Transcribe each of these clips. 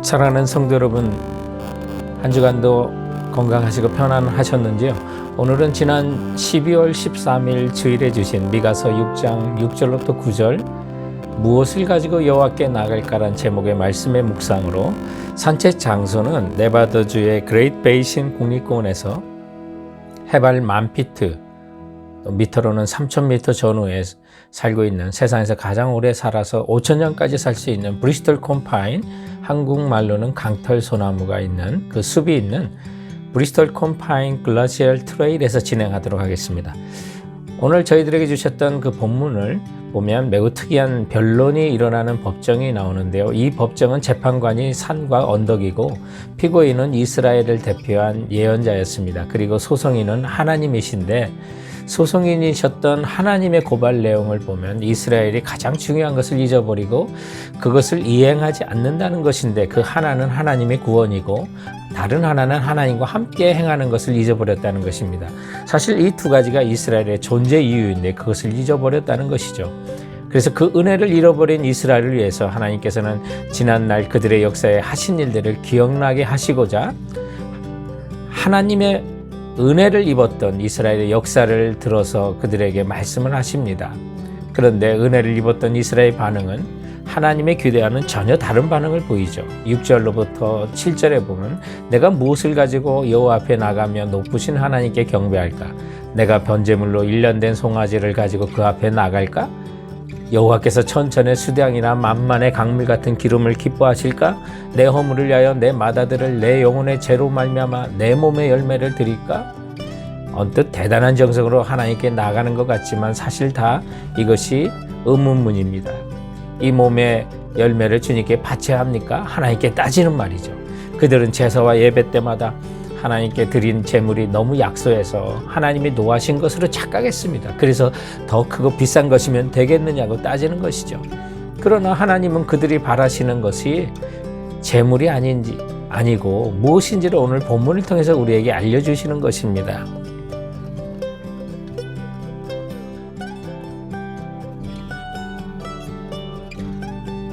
사랑하는 성도 여러분, 한 주간도 건강하시고 편안하셨는지요? 오늘은 지난 12월 13일 주일에 주신 미가서 6장 6절로부터 9절 무엇을 가지고 여호와께 나갈까란 제목의 말씀의 묵상으로 산책 장소는 네바다주의 그레이트 베이신 국립공원에서 해발 10,000피트, 미터로는 3,000미터 전후에 살고 있는 세상에서 가장 오래 살아서 5,000년까지 살 수 있는 브리스톨 콤파인, 한국말로는 강털 소나무가 있는 그 숲이 있는 브리스톨 콤파인 글라시얼 트레일에서 진행하도록 하겠습니다. 오늘 저희들에게 주셨던 그 본문을 보면 매우 특이한 변론이 일어나는 법정이 나오는데요. 이 법정은 재판관이 산과 언덕이고 피고인은 이스라엘을 대표한 예언자였습니다. 그리고 소송인은 하나님이신데 소송인이셨던 하나님의 고발 내용을 보면 이스라엘이 가장 중요한 것을 잊어버리고 그것을 이행하지 않는다는 것인데 그 하나는 하나님의 구원이고 다른 하나는 하나님과 함께 행하는 것을 잊어버렸다는 것입니다. 사실 이 두 가지가 이스라엘의 존재 이유인데 그것을 잊어버렸다는 것이죠. 그래서 그 은혜를 잃어버린 이스라엘을 위해서 하나님께서는 지난날 그들의 역사에 하신 일들을 기억나게 하시고자 하나님의 은혜를 입었던 이스라엘의 역사를 들어서 그들에게 말씀을 하십니다. 그런데 은혜를 입었던 이스라엘의 반응은 하나님의 규례와는 전혀 다른 반응을 보이죠. 6절로부터 7절에 보면 내가 무엇을 가지고 여호와 앞에 나가며 높으신 하나님께 경배할까? 내가 번제물로 1년 된 송아지를 가지고 그 앞에 나갈까? 여호와께서 천천의 수량이나 만만의 강물 같은 기름을 기뻐하실까? 내 허물을 위하여 내 마다들을 내 영혼의 죄로 말미암아 내 몸의 열매를 드릴까? 언뜻 대단한 정성으로 하나님께 나가는 것 같지만 사실 다 이것이 의문문입니다. 이 몸의 열매를 주님께 바쳐야 합니까? 하나님께 따지는 말이죠. 그들은 제사와 예배 때마다 하나님께 드린 제물이 너무 약소해서 하나님이 노하신 것으로 착각했습니다. 그래서 더 크고 비싼 것이면 되겠느냐고 따지는 것이죠. 그러나 하나님은 그들이 바라시는 것이 제물이 아니고 무엇인지를 오늘 본문을 통해서 우리에게 알려주시는 것입니다.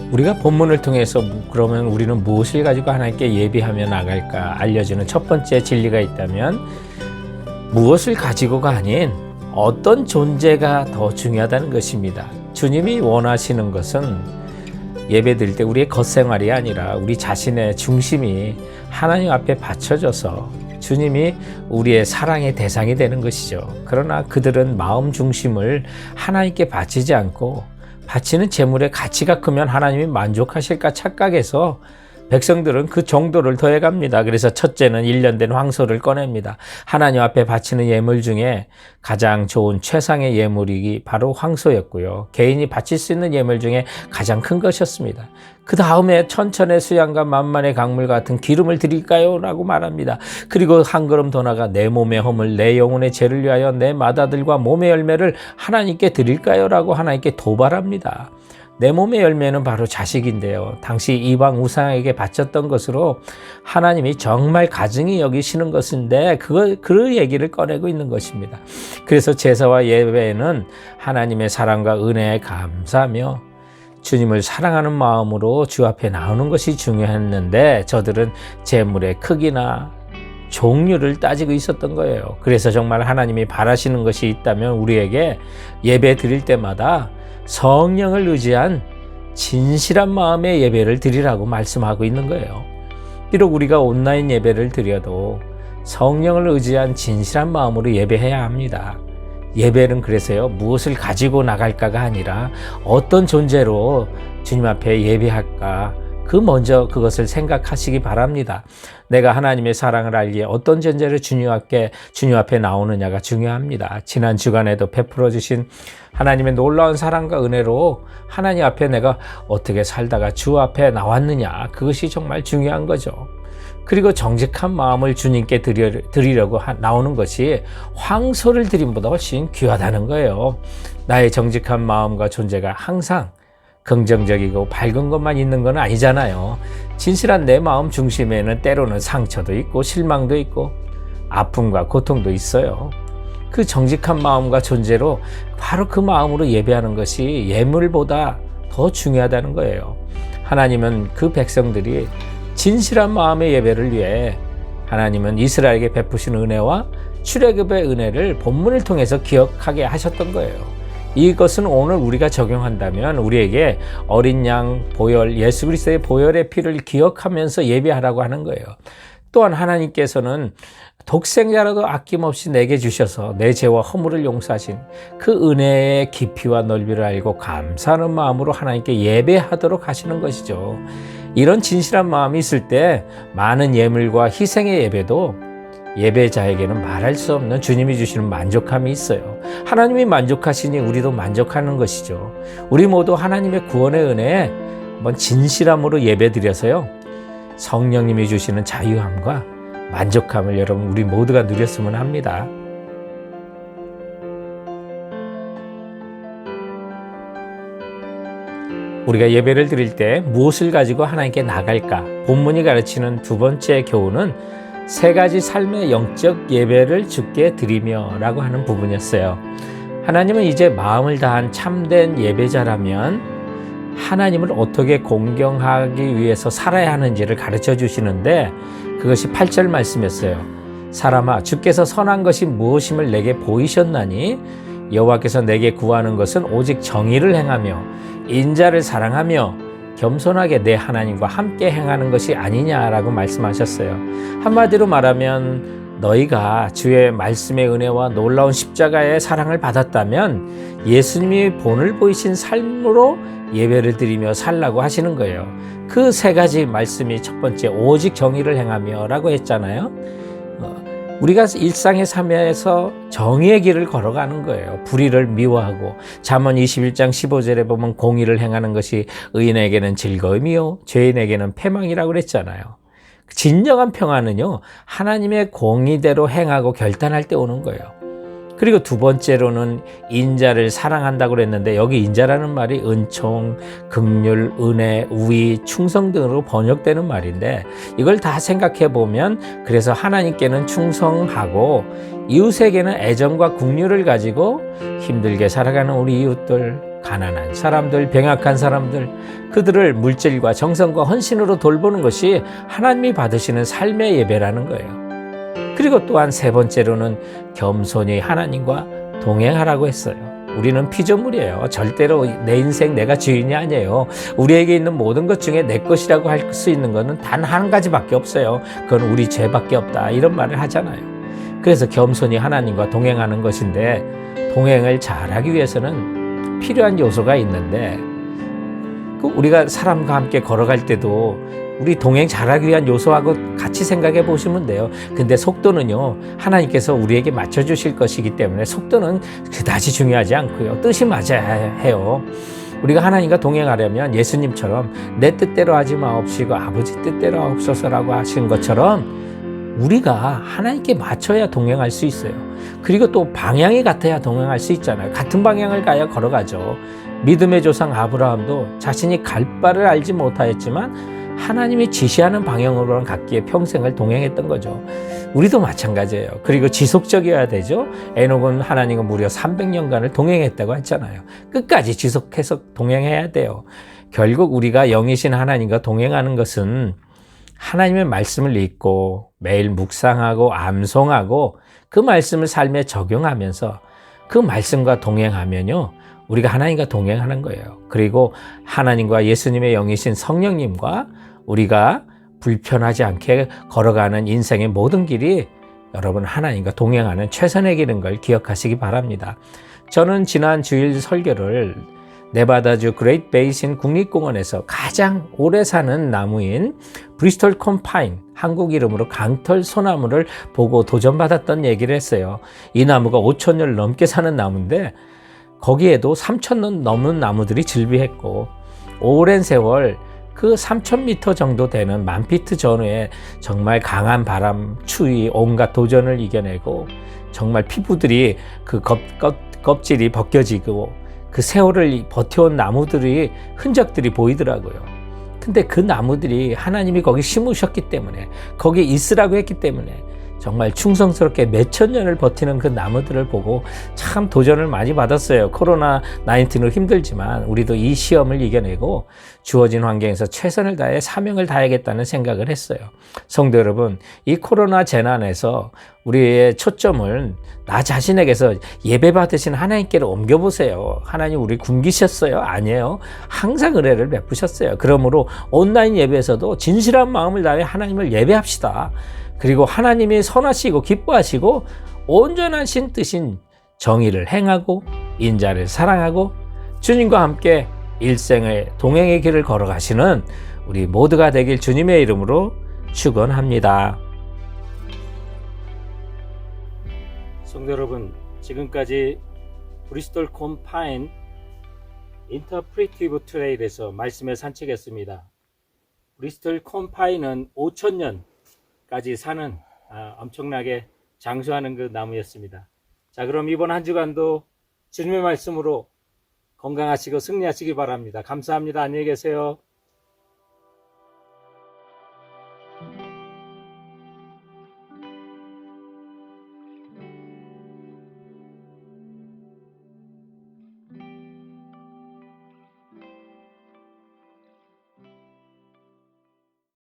우리가 본문을 통해서 그러면 우리는 무엇을 가지고 하나님께 예비하며 나갈까 알려주는 첫 번째 진리가 있다면 무엇을 가지고가 아닌 어떤 존재가 더 중요하다는 것입니다. 주님이 원하시는 것은 예배드릴 때 우리의 겉생활이 아니라 우리 자신의 중심이 하나님 앞에 받쳐져서 주님이 우리의 사랑의 대상이 되는 것이죠. 그러나 그들은 마음 중심을 하나님께 바치지 않고 바치는 제물의 가치가 크면 하나님이 만족하실까 착각해서 백성들은 그 정도를 더해갑니다. 그래서 첫째는 1년 된 황소를 꺼냅니다. 하나님 앞에 바치는 예물 중에 가장 좋은 최상의 예물이 바로 황소였고요. 개인이 바칠 수 있는 예물 중에 가장 큰 것이었습니다. 그 다음에 천천의 수양과 만만의 강물 같은 기름을 드릴까요? 라고 말합니다. 그리고 한 걸음 더 나가 내 몸의 허물, 내 영혼의 죄를 위하여 내 마다들과 몸의 열매를 하나님께 드릴까요? 라고 하나님께 도발합니다. 내 몸의 열매는 바로 자식인데요. 당시 이방 우상에게 바쳤던 것으로 하나님이 정말 가증히 여기시는 것인데 그 얘기를 꺼내고 있는 것입니다. 그래서 제사와 예배는 하나님의 사랑과 은혜에 감사하며 주님을 사랑하는 마음으로 주 앞에 나오는 것이 중요했는데 저들은 제물의 크기나 종류를 따지고 있었던 거예요. 그래서 정말 하나님이 바라시는 것이 있다면 우리에게 예배 드릴 때마다 성령을 의지한 진실한 마음의 예배를 드리라고 말씀하고 있는 거예요. 비록 우리가 온라인 예배를 드려도 성령을 의지한 진실한 마음으로 예배해야 합니다. 예배는 그래서요, 무엇을 가지고 나갈까가 아니라 어떤 존재로 주님 앞에 예배할까, 먼저 그것을 생각하시기 바랍니다. 내가 하나님의 사랑을 알기에 어떤 존재로 주님 앞에 나오느냐가 중요합니다. 지난 주간에도 베풀어 주신 하나님의 놀라운 사랑과 은혜로 하나님 앞에 내가 어떻게 살다가 주 앞에 나왔느냐, 그것이 정말 중요한 거죠. 그리고 정직한 마음을 주님께 드리려고 나오는 것이 황소를 드림보다 훨씬 귀하다는 거예요. 나의 정직한 마음과 존재가 항상 긍정적이고 밝은 것만 있는 건 아니잖아요. 진실한 내 마음 중심에는 때로는 상처도 있고 실망도 있고 아픔과 고통도 있어요. 그 정직한 마음과 존재로 바로 그 마음으로 예배하는 것이 예물보다 더 중요하다는 거예요. 하나님은 그 백성들이 진실한 마음의 예배를 위해 하나님은 이스라엘에게 베푸신 은혜와 출애굽의 은혜를 본문을 통해서 기억하게 하셨던 거예요. 이것은 오늘 우리가 적용한다면 우리에게 어린 양 보혈, 예수 그리스도의 보혈의 피를 기억하면서 예배하라고 하는 거예요. 또한 하나님께서는 독생자라도 아낌없이 내게 주셔서 내 죄와 허물을 용서하신 그 은혜의 깊이와 넓이를 알고 감사하는 마음으로 하나님께 예배하도록 하시는 것이죠. 이런 진실한 마음이 있을 때 많은 예물과 희생의 예배도 예배자에게는 말할 수 없는 주님이 주시는 만족함이 있어요. 하나님이 만족하시니 우리도 만족하는 것이죠. 우리 모두 하나님의 구원의 은혜에 한번 진실함으로 예배드려서요, 성령님이 주시는 자유함과 만족함을 여러분 우리 모두가 누렸으면 합니다. 우리가 예배를 드릴 때 무엇을 가지고 하나님께 나갈까? 본문이 가르치는 두 번째 교훈은 세 가지 삶의 영적 예배를 주께 드리며 라고 하는 부분이었어요. 하나님은 이제 마음을 다한 참된 예배자라면 하나님을 어떻게 공경하기 위해서 살아야 하는지를 가르쳐 주시는데, 그것이 8절 말씀이었어요. 사람아, 주께서 선한 것이 무엇임을 내게 보이셨나니 여호와께서 내게 구하는 것은 오직 정의를 행하며 인자를 사랑하며 겸손하게 내 하나님과 함께 행하는 것이 아니냐라고 말씀하셨어요. 한마디로 말하면 너희가 주의 말씀의 은혜와 놀라운 십자가의 사랑을 받았다면 예수님이 본을 보이신 삶으로 예배를 드리며 살라고 하시는 거예요. 그 세 가지 말씀이 첫 번째, 오직 정의를 행하며 라고 했잖아요. 우리가 일상의 삶에서 정의의 길을 걸어가는 거예요. 불의를 미워하고, 잠언 21장 15절에 보면 공의를 행하는 것이 의인에게는 즐거움이요 죄인에게는 패망이라고 그랬잖아요. 진정한 평화는요, 하나님의 공의대로 행하고 결단할 때 오는 거예요. 그리고 두 번째로는 인자를 사랑한다고 그랬는데, 여기 인자라는 말이 은총, 긍휼, 은혜, 우위, 충성 등으로 번역되는 말인데, 이걸 다 생각해 보면 그래서 하나님께는 충성하고 이웃에게는 애정과 긍휼을 가지고 힘들게 살아가는 우리 이웃들, 가난한 사람들, 병약한 사람들, 그들을 물질과 정성과 헌신으로 돌보는 것이 하나님이 받으시는 삶의 예배라는 거예요. 그리고 또한 세 번째로는 겸손히 하나님과 동행하라고 했어요. 우리는 피조물이에요. 절대로 내 인생 내가 주인이 아니에요. 우리에게 있는 모든 것 중에 내 것이라고 할 수 있는 것은 단 한 가지밖에 없어요. 그건 우리 죄밖에 없다, 이런 말을 하잖아요. 그래서 겸손히 하나님과 동행하는 것인데, 동행을 잘하기 위해서는 필요한 요소가 있는데, 우리가 사람과 함께 걸어갈 때도 우리 동행 잘하기 위한 요소하고 같이 생각해 보시면 돼요. 근데 속도는요, 하나님께서 우리에게 맞춰주실 것이기 때문에 속도는 그다지 중요하지 않고요, 뜻이 맞아야 해요. 우리가 하나님과 동행하려면 예수님처럼 내 뜻대로 하지 마옵시고 아버지 뜻대로 하옵소서라고 하신 것처럼 우리가 하나님께 맞춰야 동행할 수 있어요. 그리고 또 방향이 같아야 동행할 수 있잖아요. 같은 방향을 가야 걸어가죠. 믿음의 조상 아브라함도 자신이 갈 바를 알지 못하였지만 하나님이 지시하는 방향으로는 갔기에 평생을 동행했던 거죠. 우리도 마찬가지예요. 그리고 지속적이어야 되죠. 에녹은 하나님과 무려 300년간을 동행했다고 했잖아요. 끝까지 지속해서 동행해야 돼요. 결국 우리가 영이신 하나님과 동행하는 것은 하나님의 말씀을 읽고 매일 묵상하고 암송하고 그 말씀을 삶에 적용하면서 그 말씀과 동행하면요, 우리가 하나님과 동행하는 거예요. 그리고 하나님과 예수님의 영이신 성령님과 우리가 불편하지 않게 걸어가는 인생의 모든 길이 여러분 하나님과 동행하는 최선의 길인 걸 기억하시기 바랍니다. 저는 지난 주일 설교를 네바다주 그레이트 베이신 국립공원에서 가장 오래 사는 나무인 브리스톨 컴파인, 한국 이름으로 강털 소나무를 보고 도전받았던 얘기를 했어요. 이 나무가 5,000년 넘게 사는 나무인데 거기에도 3,000년 넘는 나무들이 즐비했고, 오랜 세월 그 3,000m 정도 되는 10,000피트 전후에 정말 강한 바람, 추위, 온갖 도전을 이겨내고 정말 피부들이 그 껍질이 벗겨지고 그 세월을 버텨온 나무들이 흔적들이 보이더라고요. 근데 그 나무들이 하나님이 거기 심으셨기 때문에, 거기 있으라고 했기 때문에 정말 충성스럽게 몇천 년을 버티는 그 나무들을 보고 참 도전을 많이 받았어요. 코로나 19로 힘들지만 우리도 이 시험을 이겨내고 주어진 환경에서 최선을 다해 사명을 다하겠다는 생각을 했어요. 성도 여러분, 이 코로나 재난에서 우리의 초점을 나 자신에게서 예배 받으신 하나님께로 옮겨보세요. 하나님 우리 굶기셨어요? 아니에요. 항상 은혜를 베푸셨어요. 그러므로 온라인 예배에서도 진실한 마음을 다해 하나님을 예배합시다. 그리고 하나님이 선하시고 기뻐하시고 온전하신 뜻인 정의를 행하고 인자를 사랑하고 주님과 함께 일생의 동행의 길을 걸어가시는 우리 모두가 되길 주님의 이름으로 축원합니다. 성도 여러분, 지금까지 브리스톨 콤파인 인터프리티브 트레일에서 말씀을 산책했습니다. 브리스톨 콤파인은 5,000년까지 사는 엄청나게 장수하는 그 나무였습니다. 자, 그럼 이번 한 주간도 주님의 말씀으로 건강하시고 승리하시기 바랍니다. 감사합니다. 안녕히 계세요.